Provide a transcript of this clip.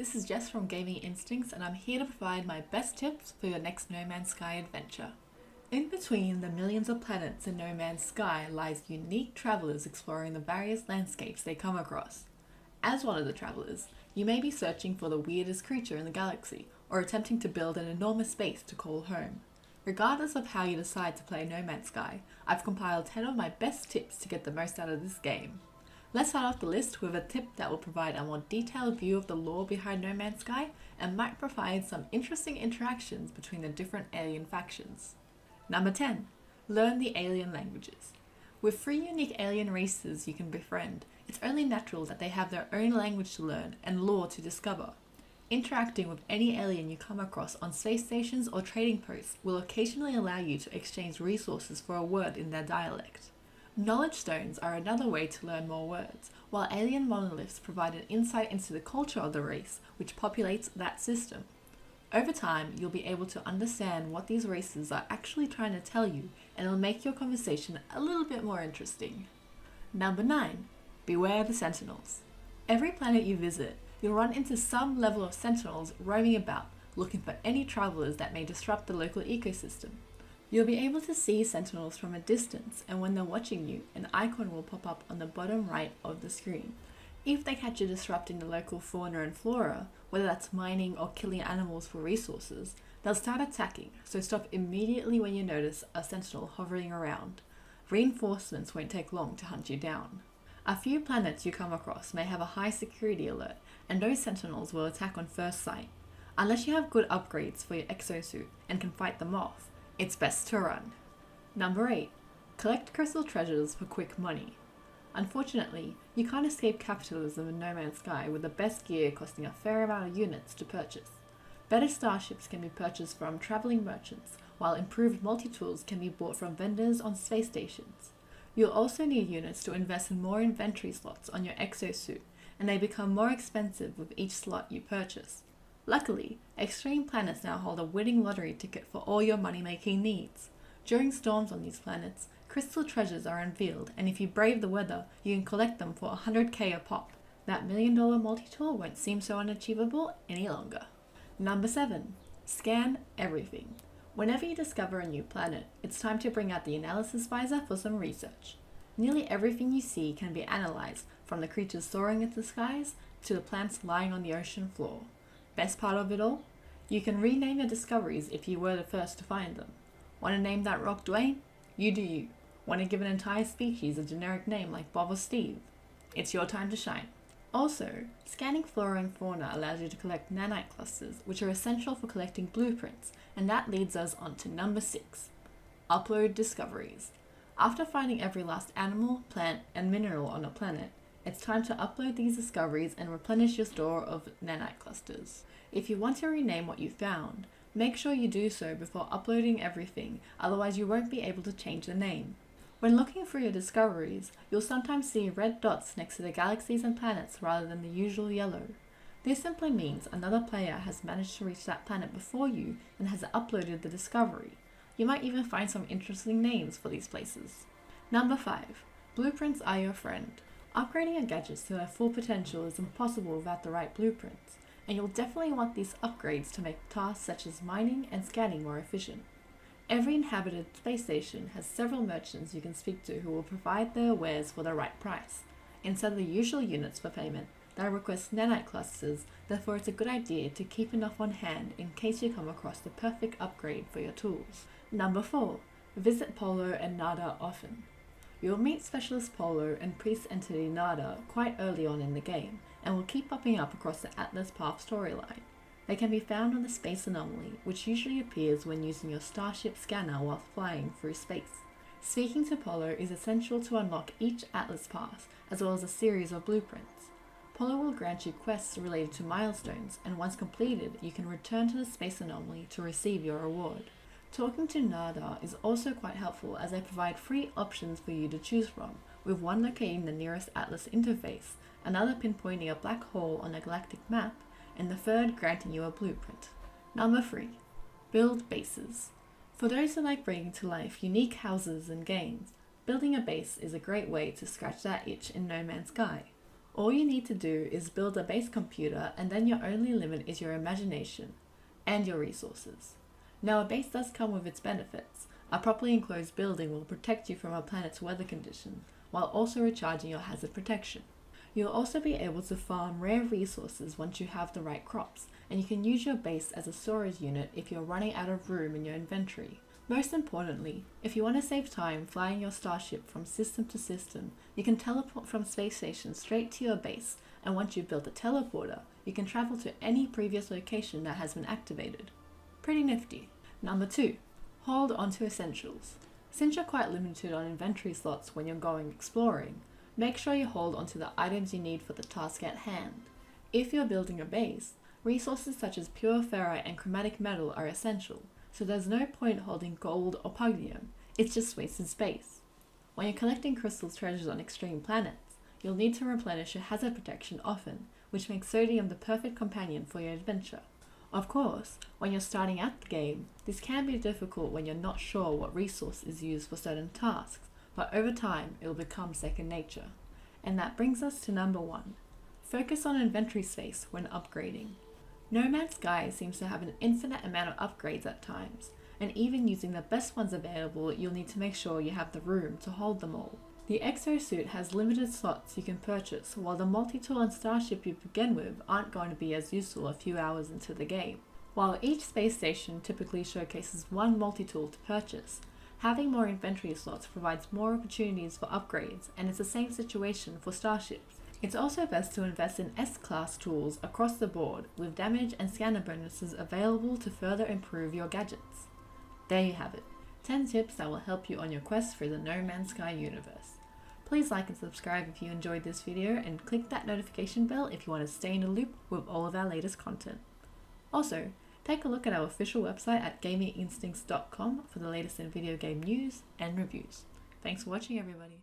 this is Jess from Gaming Instincts, and I'm here to provide my best tips for your next No Man's Sky adventure. In between the millions of planets in No Man's Sky lies unique travelers exploring the various landscapes they come across. As one of the travelers, you may be searching for the weirdest creature in the galaxy, or attempting to build an enormous base to call home. Regardless of how you decide to play No Man's Sky, I've compiled 10 of my best tips to get the most out of this game. Let's start off the list with a tip that will provide a more detailed view of the lore behind No Man's Sky and might provide some interesting interactions between the different alien factions. Number 10. Learn the alien languages. With 3 unique alien races you can befriend, it's only natural that they have their own language to learn and lore to discover. Interacting with any alien you come across on space stations or trading posts will occasionally allow you to exchange resources for a word in their dialect. Knowledge stones are another way to learn more words, while alien monoliths provide an insight into the culture of the race which populates that system. Over time, you'll be able to understand what these races are actually trying to tell you, and it'll make your conversation a little bit more interesting. Number 9. Beware the Sentinels. Every planet you visit, you'll run into some level of Sentinels roaming about, looking for any travelers that may disrupt the local ecosystem. You'll be able to see Sentinels from a distance, and when they're watching you, an icon will pop up on the bottom right of the screen. If they catch you disrupting the local fauna and flora, whether that's mining or killing animals for resources, they'll start attacking, so stop immediately when you notice a Sentinel hovering around. Reinforcements won't take long to hunt you down. A few planets you come across may have a high security alert, and those Sentinels will attack on first sight. Unless you have good upgrades for your exosuit and can fight them off, it's best to run. Number 8. Collect crystal treasures for quick money. Unfortunately, you can't escape capitalism in No Man's Sky with the best gear costing a fair amount of units to purchase. Better starships can be purchased from traveling merchants, while improved multi-tools can be bought from vendors on space stations. You'll also need units to invest in more inventory slots on your exosuit, and they become more expensive with each slot you purchase. Luckily, extreme planets now hold a winning lottery ticket for all your money-making needs. During storms on these planets, crystal treasures are unveiled, and if you brave the weather, you can collect them for 100k a pop. That $1 million multi-tool won't seem so unachievable any longer. Number 7. Scan everything. Whenever you discover a new planet, it's time to bring out the analysis visor for some research. Nearly everything you see can be analyzed, from the creatures soaring into the skies to the plants lying on the ocean floor. Best part of it all? You can rename your discoveries if you were the first to find them. Want to name that rock Dwayne? You do you. Want to give an entire species a generic name like Bob or Steve? It's your time to shine. Also, scanning flora and fauna allows you to collect nanite clusters, which are essential for collecting blueprints, and that leads us on to number 6. Upload discoveries. After finding every last animal, plant, and mineral on a planet, it's time to upload these discoveries and replenish your store of nanite clusters. If you want to rename what you found, make sure you do so before uploading everything, otherwise you won't be able to change the name. When looking for your discoveries, you'll sometimes see red dots next to the galaxies and planets rather than the usual yellow. This simply means another player has managed to reach that planet before you and has uploaded the discovery. You might even find some interesting names for these places. Number 5. Blueprints are your friend. Upgrading your gadgets to their full potential is impossible without the right blueprints, and you'll definitely want these upgrades to make tasks such as mining and scanning more efficient. Every inhabited space station has several merchants you can speak to who will provide their wares for the right price. Instead of the usual units for payment, they'll request nanite clusters, therefore it's a good idea to keep enough on hand in case you come across the perfect upgrade for your tools. Number 4. Visit Polo and Nada often. You'll meet Specialist Polo and Priest Entity Nada quite early on in the game, and will keep popping up across the Atlas Path storyline. They can be found on the Space Anomaly, which usually appears when using your Starship scanner while flying through space. Speaking to Polo is essential to unlock each Atlas Pass, as well as a series of blueprints. Polo will grant you quests related to milestones, and once completed, you can return to the Space Anomaly to receive your reward. Talking to Nada is also quite helpful as they provide 3 options for you to choose from, with one locating the nearest Atlas interface, another pinpointing a black hole on a galactic map, and the third granting you a blueprint. Number 3. Build bases. For those who like bringing to life unique houses and games, building a base is a great way to scratch that itch in No Man's Sky. All you need to do is build a base computer, and then your only limit is your imagination and your resources. Now, a base does come with its benefits. A properly enclosed building will protect you from a planet's weather condition, while also recharging your hazard protection. You'll also be able to farm rare resources once you have the right crops, and you can use your base as a storage unit if you're running out of room in your inventory. Most importantly, if you want to save time flying your starship from system to system, you can teleport from space station straight to your base, and once you've built a teleporter, you can travel to any previous location that has been activated. Pretty nifty. Number 2. Hold onto essentials. Since you're quite limited on inventory slots when you're going exploring, make sure you hold onto the items you need for the task at hand. If you're building a base, resources such as pure ferrite and chromatic metal are essential, so there's no point holding gold or puglium, it's just wasted space. When you're collecting crystal treasures on extreme planets, you'll need to replenish your hazard protection often, which makes sodium the perfect companion for your adventure. Of course, when you're starting out the game, this can be difficult when you're not sure what resource is used for certain tasks, but over time it will become second nature. And that brings us to number 1. Focus on inventory space when upgrading. No Man's Sky seems to have an infinite amount of upgrades at times, and even using the best ones available, you'll need to make sure you have the room to hold them all. The exosuit has limited slots you can purchase, while the multi-tool and starship you begin with aren't going to be as useful a few hours into the game. While each space station typically showcases one multi-tool to purchase, having more inventory slots provides more opportunities for upgrades, and it's the same situation for starships. It's also best to invest in S-class tools across the board, with damage and scanner bonuses available to further improve your gadgets. There you have it, 10 tips that will help you on your quest through the No Man's Sky universe. Please like and subscribe if you enjoyed this video, and click that notification bell if you want to stay in the loop with all of our latest content. Also, take a look at our official website at gaminginstincts.com for the latest in video game news and reviews. Thanks for watching, everybody.